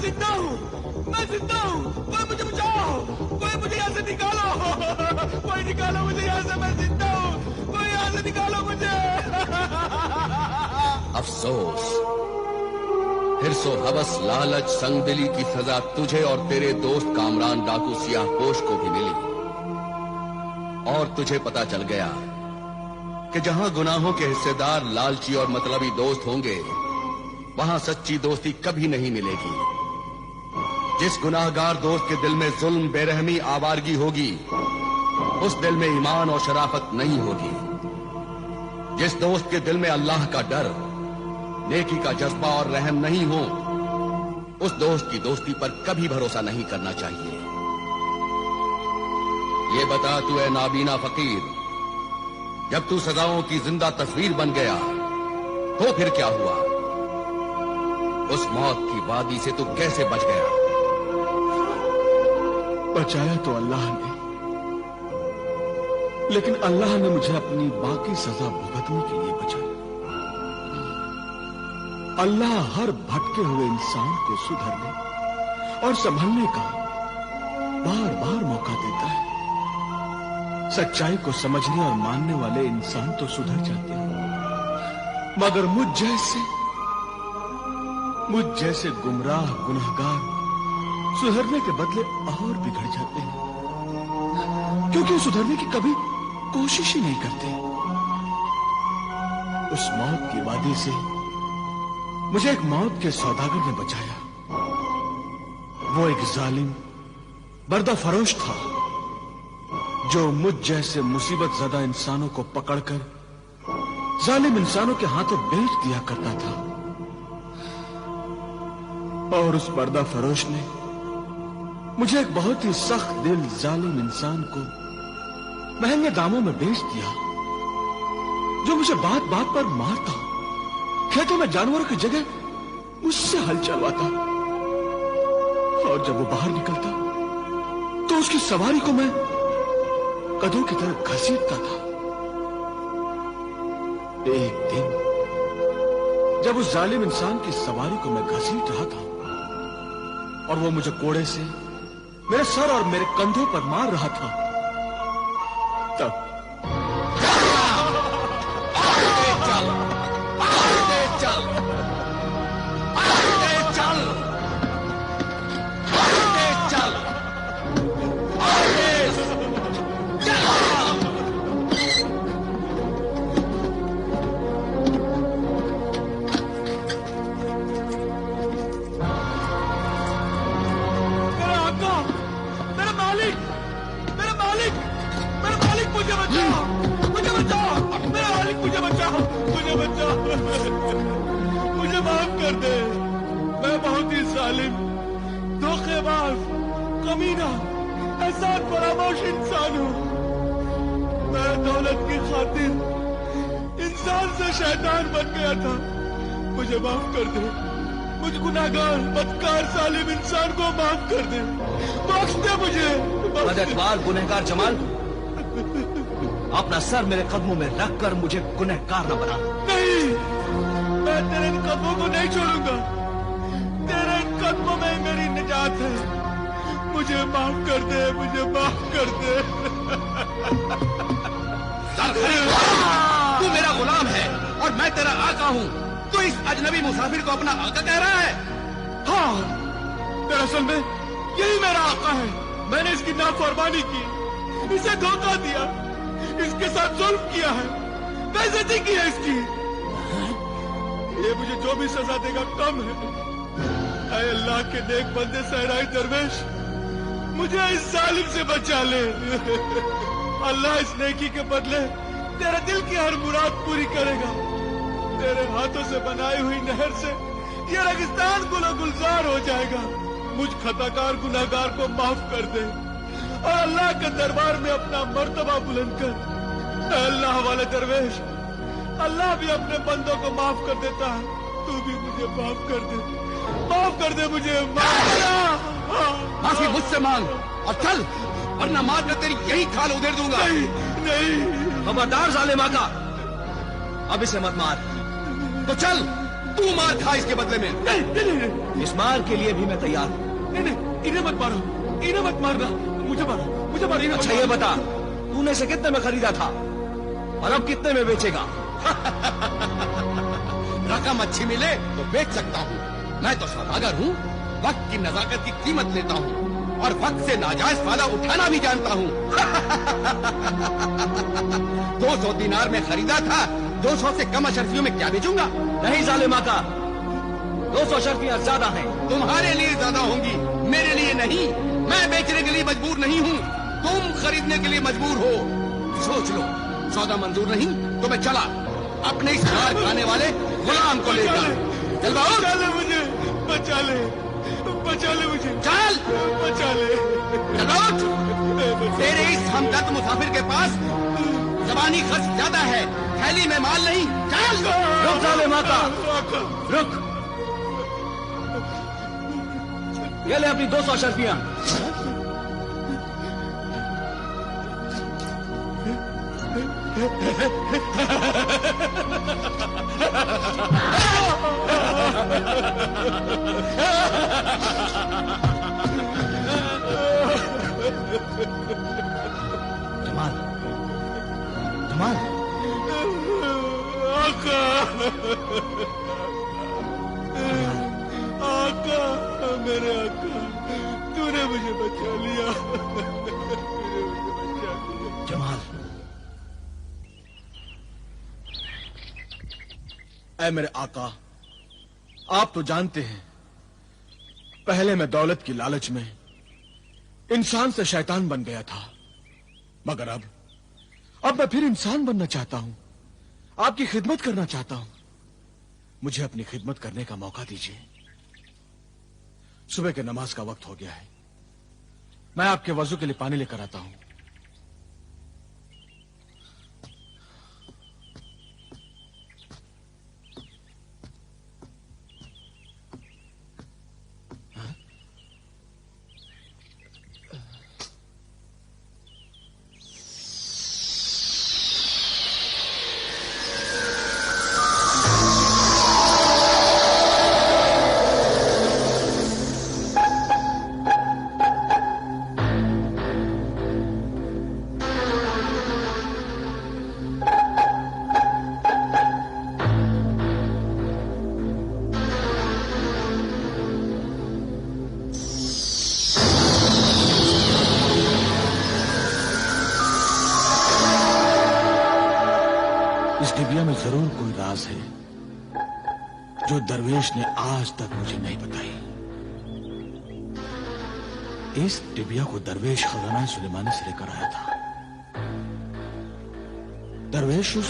जिंदा हूँ, मैं जिंदा हूँ। कोई मुझे बचाओ, कोई मुझे यहाँ से निकालो, कोई निकालो मुझे यहाँ से, मैं जिंदा हूँ, कोई यहाँ से निकालो मुझे। अफसोस, हिर्सो हवस, लालच, संगदिली की सजा तुझे और तेरे दोस्त कामरान डाकू सियाहपोश को भी मिली। और तुझे पता चल गया कि जहां गुनाहों के हिस्सेदार लालची और मतलबी दोस्त होंगे, वहां सच्ची दोस्ती कभी नहीं मिलेगी। जिस गुनाहगार दोस्त के दिल में जुल्म, बेरहमी, आवारगी होगी, उस दिल में ईमान और शराफत नहीं होगी। जिस दोस्त के दिल में अल्लाह का डर, नेकी का जज्बा और रहम नहीं हो, उस दोस्त की दोस्ती पर कभी भरोसा नहीं करना चाहिए। ये बता तू ए नाबीना फकीर, जब तू सजाओं की जिंदा तस्वीर बन गया तो फिर क्या हुआ? उस मौत की वादी से तू कैसे बच गया? बचाया तो अल्लाह ने, लेकिन अल्लाह ने मुझे अपनी बाकी सजा भुगतने के लिए बचाया। अल्लाह हर भटके हुए इंसान को सुधरने और संभलने का बार बार मौका देता है। सच्चाई को समझने और मानने वाले इंसान तो सुधर जाते हैं, मगर मुझ जैसे गुमराह गुनहगार सुधरने के बदले और बिगड़ जाते हैं, क्योंकि सुधरने की कभी कोशिश ही नहीं करते। उस मौत की वादी से मुझे एक मौत के सौदागर ने बचाया। वो एक जालिम बर्दा फरोश था, जो मुझ जैसे मुसीबत ज़दा इंसानों को पकड़कर जालिम इंसानों के हाथों बेच दिया करता था। और उस पर्दा फरोश ने मुझे एक बहुत ही सख्त दिल जालिम इंसान को महंगे दामों में बेच दिया, जो मुझे बात बात पर मारता, खेतों में जानवरों की जगह मुझसे हल चलवाता, और जब वो बाहर निकलता तो उसकी सवारी को मैं कदों की तरह घसीटता था। एक दिन जब उस जालिम इंसान की सवारी को मैं घसीट रहा था और वो मुझे कोड़े से मेरे सर और मेरे कंधों पर मार रहा था, तब मुझे माफ कर दे। मैं बहुत ही जालिम, धोखेबाज, कमीना, एहसान फरामोश इंसान हूँ। मैं दौलत की खातिर इंसान से शैतान बन गया था। मुझे माफ कर दे। मुझ गुनाहगार, बदकार, जालिम इंसान को माफ कर दे। बख्श दे मुझे। बदअतवार गुनहगार जमाल, अपना सर मेरे कदमों में रखकर मुझे गुनहगार न बना। नहीं, मैं तेरे इन कदमों को नहीं छोड़ूंगा। तेरे इन कदमों में मेरी निजात है। मुझे माफ कर दे, मुझे माफ कर दे। तू मेरा गुलाम है और मैं तेरा आका हूँ। तू इस अजनबी मुसाफिर को अपना आका कह रहा है? हाँ, दरअसल में यही मेरा आका है। मैंने इसकी नाफरमानी की, इसे धोखा दिया, इसके साथ जुल्म किया है, बेइज्जती की है इसकी। ये मुझे जो भी सजा देगा कम है। ऐ अल्लाह के नेक बंदे सहराई दरवेश, मुझे इस जालिम से बचा ले। अल्लाह इस नेकी के बदले तेरे दिल की हर मुराद पूरी करेगा। तेरे हाथों से बनाई हुई नहर से ये रेगिस्तान गुलो गुलजार हो जाएगा। मुझ खताकार गुनाहगार को माफ कर दे और अल्लाह के दरबार में अपना मर्तबा बुलंद कर। अल्लाह वाले दरवेश, अल्लाह भी अपने बंदों को माफ कर देता है। तू भी मुझे माफ कर दे, माफ कर दे मुझे। माफी मुझसे मांग और चल, वरना मार कर तेरी यही खाल उधेड़ दूंगा। नहीं, नहीं। खबरदार जालिम आका, अब इसे मत मार। तो चल, तू मार खा इसके बदले में। नहीं नहीं नहीं इस मार के लिए भी मैं तैयार हूं। नहीं नहीं, इन्हें मत मारो, इन्हें मत मारना, मुझे मारो, मुझे मारो, इन्हें मत अच्छा ये मारो। बता, तूने इसे कितने में खरीदा था और अब कितने में बेचेगा? रकम अच्छी मिले तो बेच सकता हूँ। मैं तो सौदागर हूँ, वक्त की नजाकत की कीमत लेता हूँ और वक्त से नाजायज फायदा उठाना भी जानता हूँ। 200 दिनार में खरीदा था, 200 से कम अशर्फियों में क्या बेचूंगा? नहीं जालिम आका, 200 अशर्फियां ज्यादा हैं। तुम्हारे लिए ज्यादा होंगी, मेरे लिए नहीं। मैं बेचने के लिए मजबूर नहीं हूँ, तुम खरीदने के लिए मजबूर हो। सोच लो, सौदा मंजूर नहीं तो मैं चला अपने इस मार खाने वाले गुलाम को लेकर। चल बाबू, बचा ले मुझे, बचा ले, बचा ले मुझे, चल बचा ले। चल बाबू। तेरे इस हमदर्द मुसाफिर के पास जबानी खर्च ज्यादा है, थैली में माल नहीं। चल रुक जालिम आका, रुक। ये ले अपनी 200 अशर्फियां। जमाल, जमाल, आका, आका, मेरे आका, तूने मुझे बचा लिया, तूने मुझे बचा लिया। जमाल, ऐ मेरे आका, आप तो जानते हैं, पहले मैं दौलत की लालच में इंसान से शैतान बन गया था, मगर अब मैं फिर इंसान बनना चाहता हूं, आपकी खिदमत करना चाहता हूं। मुझे अपनी खिदमत करने का मौका दीजिए। सुबह के नमाज का वक्त हो गया है, मैं आपके वजू के लिए पानी लेकर आता हूं। डिबिया में जरूर कोई राज है जो दरवेश ने आज तक मुझे नहीं बताई। इस डिबिया को दरवेश खजाना सुलेमानी से लेकर आया था। दरवेश उस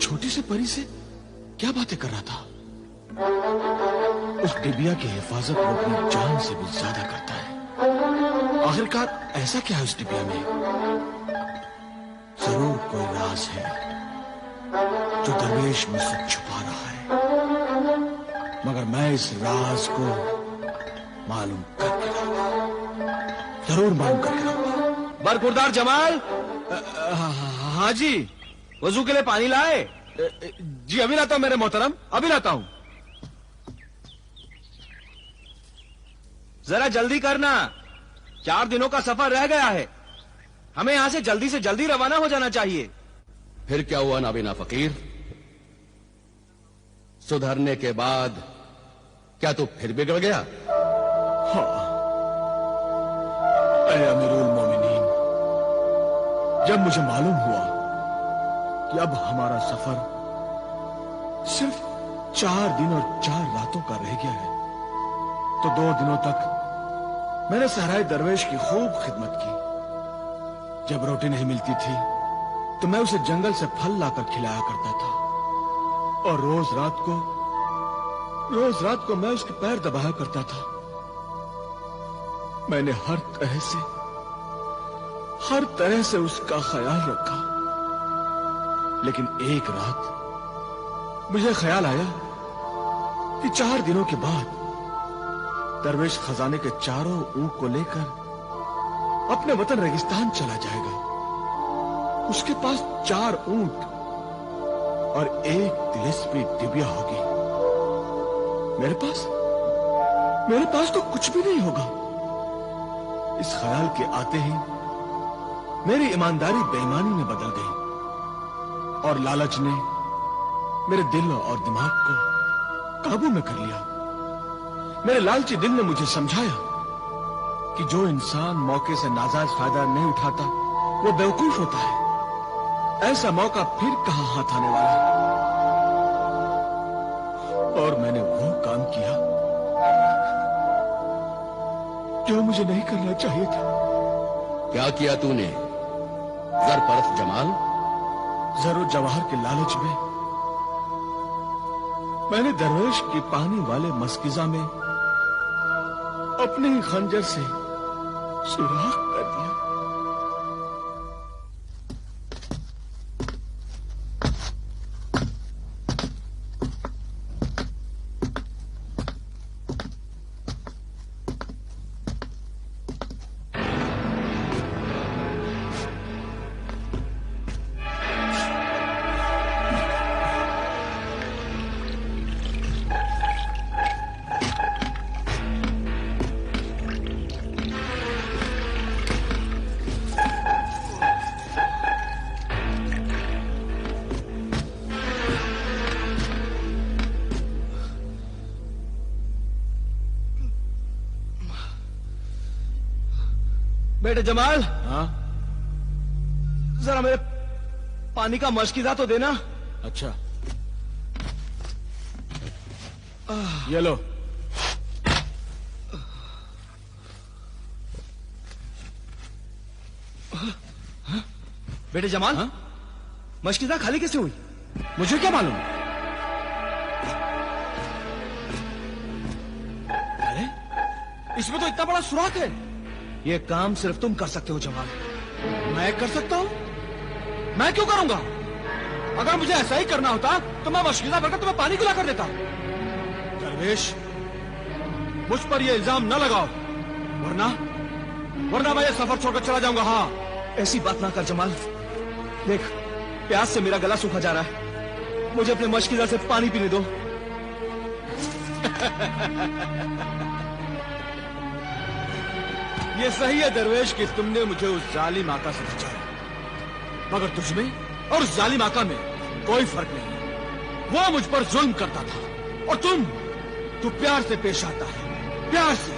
छोटी सी परी से क्या बातें कर रहा था? उस डिबिया की हिफाजत वो अपनी जान से भी ज्यादा करता है। आखिरकार ऐसा क्या है उस डिबिया में? जरूर कोई राज है जो दरवेश मुझसे छुपा रहा है, मगर मैं इस राज को मालूम करके रहूंगा, जरूर मालूम करके रहूंगा। बरखुरदार जमाल। हाँ जी, वजू के लिए पानी लाए? जी अभी लाता हूं मेरे मोहतरम, अभी लाता हूं। जरा जल्दी करना, 4 दिनों का सफर रह गया है। हमें यहां से जल्दी रवाना हो जाना चाहिए। फिर क्या हुआ नाबीना फकीर? सुधरने के बाद क्या तू फिर बिगड़ गया? हाँ, अमीरुल मोमिनीन, जब मुझे मालूम हुआ कि अब हमारा सफर सिर्फ 4 दिन और 4 रातों का रह गया है, तो 2 दिनों तक मैंने सहराए दरवेश की खूब खिदमत की। जब रोटी नहीं मिलती थी तो मैं उसे जंगल से फल लाकर खिलाया करता था, और रोज रात को मैं उसके पैर दबाया करता था। मैंने हर तरह से उसका ख्याल रखा, लेकिन एक रात मुझे ख्याल आया कि 4 दिनों के बाद दरवेश खजाने के चारों ऊंट को लेकर अपने वतन रेगिस्तान चला जाएगा। उसके पास 4 ऊंट और एक तिलिस्मी डिबिया होगी। मेरे पास तो कुछ भी नहीं होगा। इस ख्याल के आते ही मेरी ईमानदारी बेईमानी में बदल गई और लालच ने मेरे दिल और दिमाग को काबू में कर लिया। मेरे लालची दिल ने मुझे समझाया कि जो इंसान मौके से नाजायज फायदा नहीं उठाता वो बेवकूफ होता है। ऐसा मौका फिर कहां हाथ आने वाला है। और मैंने वो काम किया जो मुझे नहीं करना चाहिए था। क्या किया तूने? जर परस्त जमाल, जरो जवाहर के लालच में मैंने दरवेश की पानी वाले मस्किजा में अपने ही खंजर से सुराख कर दिया। बेटे जमाल, हाँ? जरा मेरे पानी का मशकीजा तो देना। अच्छा, ये लो। बेटे जमाल, हाँ? मशकीजा खाली कैसे हुई? मुझे क्या मालूम? अरे, इसमें तो इतना बड़ा सुराख है। ये काम सिर्फ तुम कर सकते हो जमाल। मैं कर सकता हूं? मैं क्यों करूंगा? अगर मुझे ऐसा ही करना होता तो मैं मशकीजा भरकर तुम्हें पानी पिला कर देता। दरवेश, मुझ पर यह इल्जाम न लगाओ, वरना मैं ये सफर छोड़कर चला जाऊंगा। हाँ, ऐसी बात ना कर जमाल। देख, प्यास से मेरा गला सूखा जा रहा है। मुझे अपने मशकीजा से पानी पीने दो। ये सही है दरवेश कि तुमने मुझे उस जालिम आका से बचाया, मगर तुझमें और उस जालिम आका में कोई फर्क नहीं। वो मुझ पर जुल्म करता था और तू प्यार से पेश आता है, प्यार से।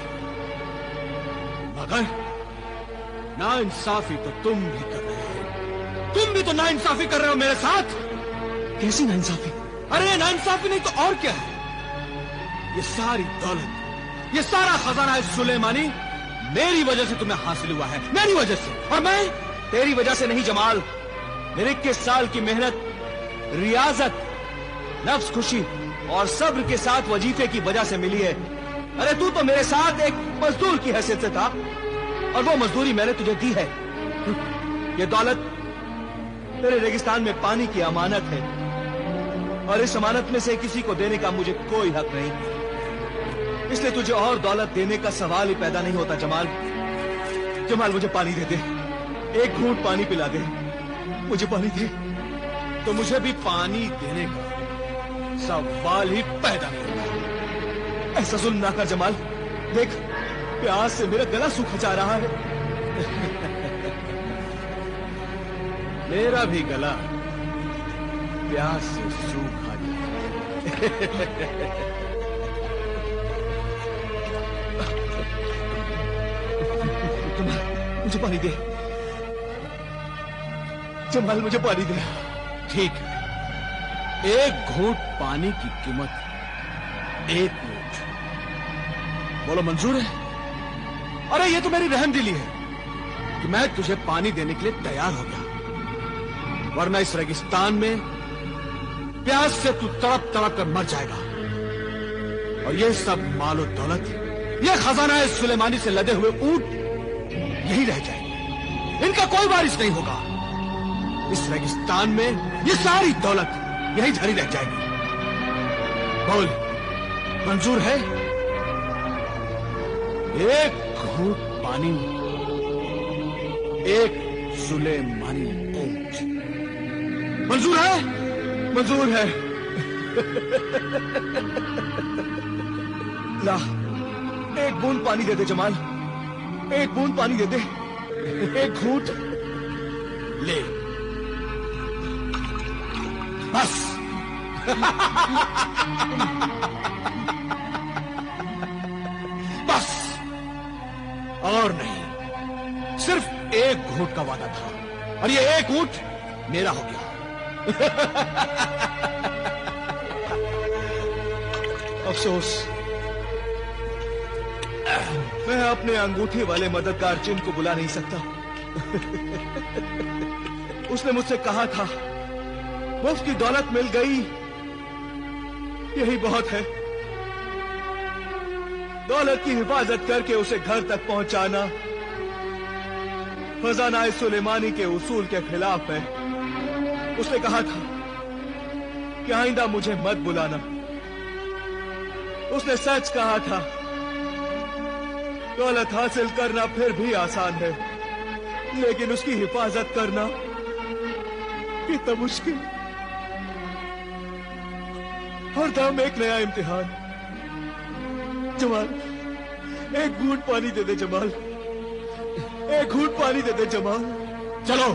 मगर नाइंसाफी तो तुम भी कर रहे हो। तुम भी तो नाइंसाफी कर रहे हो मेरे साथ। कैसी नाइंसाफी? अरे नाइंसाफी नहीं तो और क्या है? ये सारी दौलत, ये सारा खजाना सुलेमानी मेरी वजह से तुम्हें हासिल हुआ है, मेरी वजह से। और मैं तेरी वजह से नहीं जमाल। मेरे 21 साल की मेहनत, रियाजत, नफ्स खुशी और सब्र के साथ वजीफे की वजह से मिली है। अरे तू तो मेरे साथ एक मजदूर की हैसियत से था और वो मजदूरी मैंने तुझे दी है। ये दौलत तेरे रेगिस्तान में पानी की अमानत है और इस अमानत में से किसी को देने का मुझे कोई हक नहीं। इसलिए तुझे और दौलत देने का सवाल ही पैदा नहीं होता। जमाल मुझे पानी दे दे, एक घूंट पानी पिला दे, मुझे पानी दे। तो मुझे भी पानी देने का सवाल ही पैदा नहीं होता। ऐसा जुल्म ना कर जमाल। देख, प्यास से मेरा गला सूखा जा रहा है। मेरा भी गला प्यास से सूखा जा मुझे पानी दे जमाल, मुझे पानी दे। ठीक है, एक घूंट पानी की कीमत 1 ऊंट। बोलो मंजूर है? अरे ये तो मेरी रहमदिली है कि मैं तुझे पानी देने के लिए तैयार हो गया, वरना इस रेगिस्तान में प्यास से तू तड़प तड़प कर मर जाएगा। और ये सब मालो दौलत, ये खजाना सुलेमानी से लदे हुए ऊंट यही रह जाएंगे, इनका कोई वारिस नहीं होगा। इस रेगिस्तान में ये सारी दौलत यही धरी रह जाएगी। बोल, मंजूर है? एक घूंट पानी, एक सुलेमानी ऊंट। मंजूर है? मंजूर है। ला, एक बूंद पानी दे दे जमाल, एक बूंद पानी दे दे, एक घूंट ले, बस। बस, और नहीं, सिर्फ एक घूंट का वादा था और ये एक घूंट मेरा हो गया। अफसोस, मैं अपने अंगूठी वाले मददगार जिन को बुला नहीं सकता। उसने मुझसे कहा था, मुफ्त की दौलत मिल गई, यही बहुत है। दौलत की हिफाजत करके उसे घर तक पहुंचाना खजाना सुलेमानी के उसूल के खिलाफ है। उसने कहा था कि आइंदा मुझे मत बुलाना। उसने सच कहा था, दौलत हासिल करना फिर भी आसान है, लेकिन उसकी हिफाजत करना कितना मुश्किल। हर दम एक नया इम्तिहान। जमाल, एक घूंट पानी दे दे जमाल, एक घूंट पानी दे दे जमाल। चलो,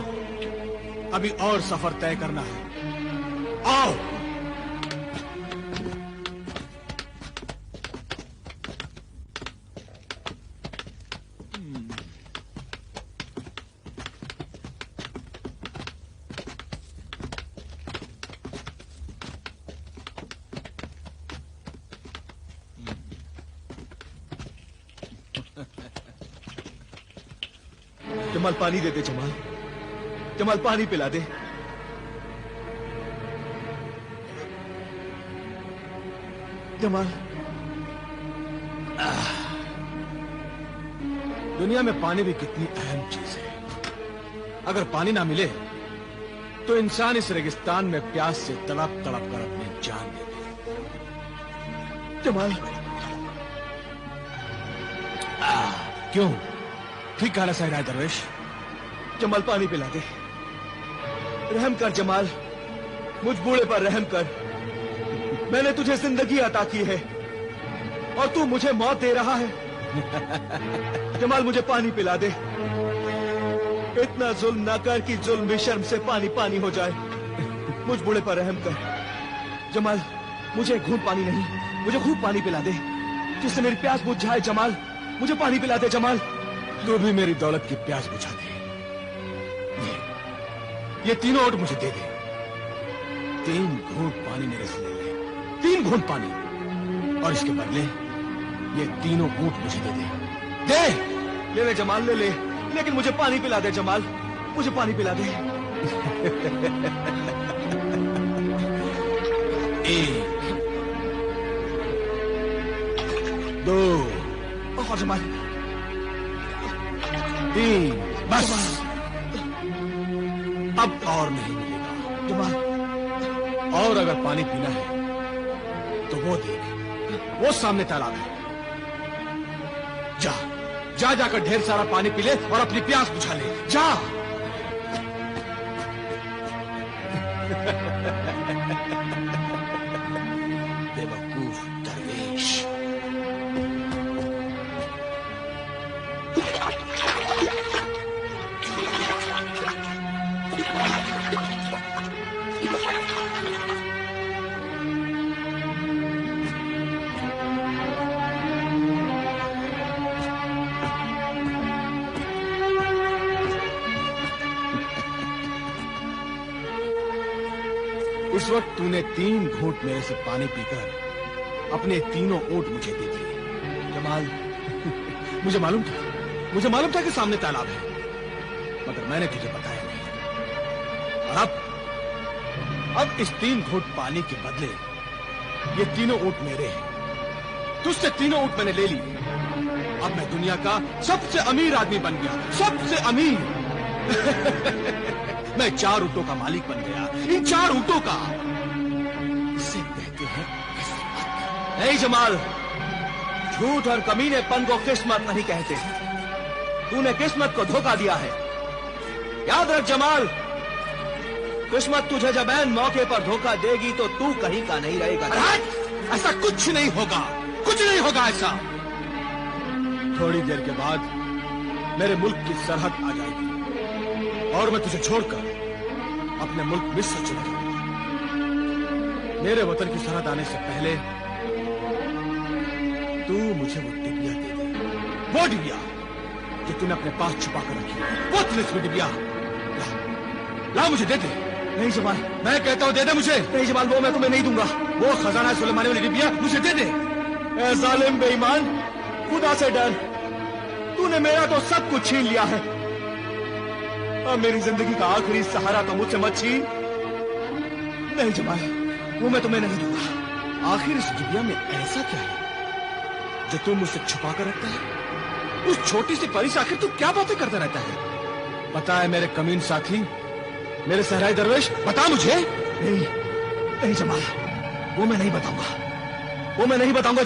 अभी और सफर तय करना है। आओ। जमाल, पानी दे दे जमाल, जमाल पानी पिला दे। जमाल, दुनिया में पानी भी कितनी अहम चीज है। अगर पानी ना मिले तो इंसान इस रेगिस्तान में प्यास से तड़प तड़प कर अपनी जान दे दे। जमाल, क्यों? ठीक कहा ना साहिरा दरवेश? जमाल, पानी पिला दे। रहम कर जमाल, मुझ बूढ़े पर रहम कर। मैंने तुझे जिंदगी अता की है और तू मुझे मौत दे रहा है। जमाल, मुझे पानी पिला दे। इतना जुल्म ना कर कि जुल्म भी शर्म से पानी पानी हो जाए। मुझ बूढ़े पर रहम कर। जमाल, मुझे घूंट पानी नहीं, मुझे खूब पानी पिला दे, जिससे मेरी प्यास बुझ जाए। जमाल, मुझे पानी पिला दे। जमाल, तू भी मेरी दौलत की प्यास बुझा दे। ये तीनों ऊंट मुझे दे दे। 3 घूंट पानी मेरे से ले ले, 3 घूंट पानी, और इसके बदले ये तीनों ऊंट मुझे दे दे। दे, ले ले जमाल, ले ले, लेकिन मुझे पानी पिला दे। जमाल, मुझे पानी पिला दे। 1, 2, और जमाल 3, बस। अब और नहीं मिलेगा जमाल। और अगर पानी पीना है तो वो देख, वो सामने तालाब है। जा जा जाकर ढेर सारा पानी पी ले और अपनी प्यास बुझा ले। जा। बेवकूफ दरवेश। उस वक्त तूने 3 घूंट मेरे से पानी पीकर अपने तीनों ऊंट मुझे दे दिए। जमाल, मुझे मालूम था कि सामने तालाब है, मगर मैंने तुझे बताया नहीं। और अब इस 3 घूंट पानी के बदले ये तीनों ऊंट मेरे हैं। तुझसे तीनों ऊंट मैंने ले लिए। अब मैं दुनिया का सबसे अमीर आदमी बन गया, सबसे अमीर। मैं 4 ऊंटों का मालिक बन गया। इन 4 ऊंटों का। इसे कहते हैं किस्मत। नहीं जमाल, झूठ और कमीनेपन को किस्मत नहीं कहते। तूने किस्मत को धोखा दिया है। याद रख जमाल, किस्मत तुझे जब ऐन मौके पर धोखा देगी तो तू कहीं का नहीं रहेगा। ऐसा कुछ नहीं होगा, कुछ नहीं होगा ऐसा। थोड़ी देर के बाद मेरे मुल्क की सरहद आ जाएगी और मैं तुझे छोड़कर अपने मुल्क मिस्र चला जाऊंगा। मेरे वतन की सरहद आने से पहले तू मुझे वो डिबिया दे दे, वो डिबिया जो तूने अपने पास छुपा कर रखी है, वो तिलिस्मी डिबिया। ला मुझे दे दे। नहीं जमाल, मैं कहता हूं दे दे मुझे। नहीं जमाल, वो मैं तुम्हें नहीं दूंगा। वो खजाना सुलेमानी वाली डिबिया मुझे दे दे। ए जालिम बेईमान, खुदा से डर, तूने मेरा तो सब कुछ छीन लिया है। अब मेरी जिंदगी का आखिरी सहारा तो मुझसे मत छीन। नहीं जमाल, वो मैं तुम्हें नहीं दूंगा। आखिर इस डिबिया में ऐसा क्या है जो तुम मुझसे छुपा कर रखता है? उस छोटी सी परी से आखिर तू क्या बातें करता रहता है? बता है मेरे कमीन साथी, मेरे सहराई दरवेश, बता मुझे। नहीं नहीं जमाल, वो मैं नहीं बताऊंगा, वो मैं नहीं बताऊंगा।